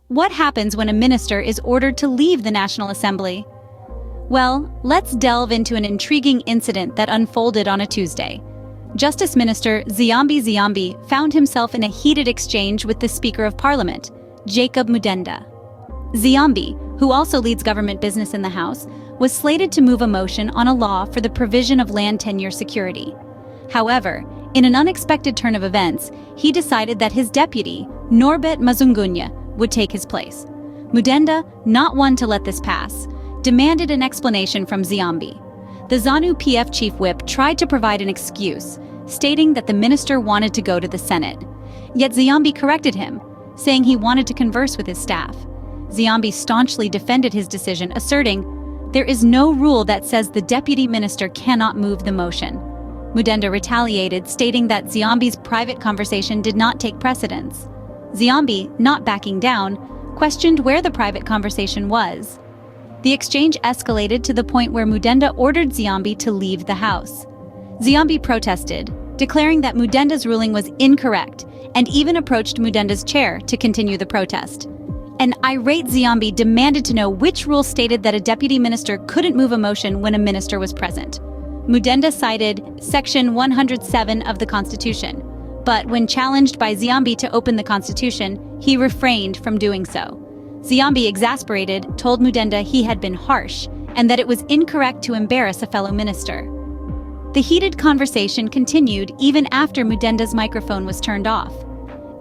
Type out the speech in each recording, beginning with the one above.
What happens when a minister is ordered to leave the National Assembly? Well, let's delve into an intriguing incident that unfolded on a Tuesday. Justice Minister Ziyambi Ziyambi found himself in a heated exchange with the Speaker of Parliament, Jacob Mudenda. Ziyambi, who also leads government business in the House, was slated to move a motion on a law for the provision of land tenure security. However, in an unexpected turn of events, he decided that his deputy, Norbert Mazungunya, would take his place. Mudenda, not one to let this pass, demanded an explanation from Ziyambi. The ZANU-PF chief whip tried to provide an excuse, stating that the minister wanted to go to the Senate. Yet Ziyambi corrected him, saying he wanted to converse with his staff. Ziyambi staunchly defended his decision, asserting, "There is no rule that says the deputy minister cannot move the motion." Mudenda retaliated, stating that Ziyambi's private conversation did not take precedence. Ziyambi, not backing down, questioned where the private conversation was. The exchange escalated to the point where Mudenda ordered Ziyambi to leave the House. Ziyambi protested, declaring that Mudenda's ruling was incorrect, and even approached Mudenda's chair to continue the protest. An irate Ziyambi demanded to know which rule stated that a deputy minister couldn't move a motion when a minister was present. Mudenda cited Section 107 of the Constitution, but when challenged by Ziyambi to open the Constitution, he refrained from doing so. Ziyambi, exasperated, told Mudenda he had been harsh and that it was incorrect to embarrass a fellow minister. The heated conversation continued even after Mudenda's microphone was turned off.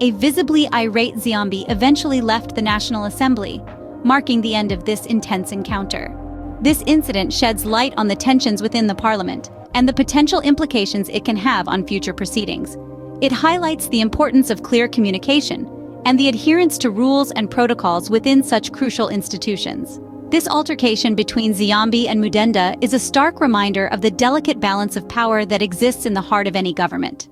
A visibly irate Ziyambi eventually left the National Assembly, marking the end of this intense encounter. This incident sheds light on the tensions within the Parliament and the potential implications it can have on future proceedings. It highlights the importance of clear communication and the adherence to rules and protocols within such crucial institutions. This altercation between Ziyambi and Mudenda is a stark reminder of the delicate balance of power that exists in the heart of any government.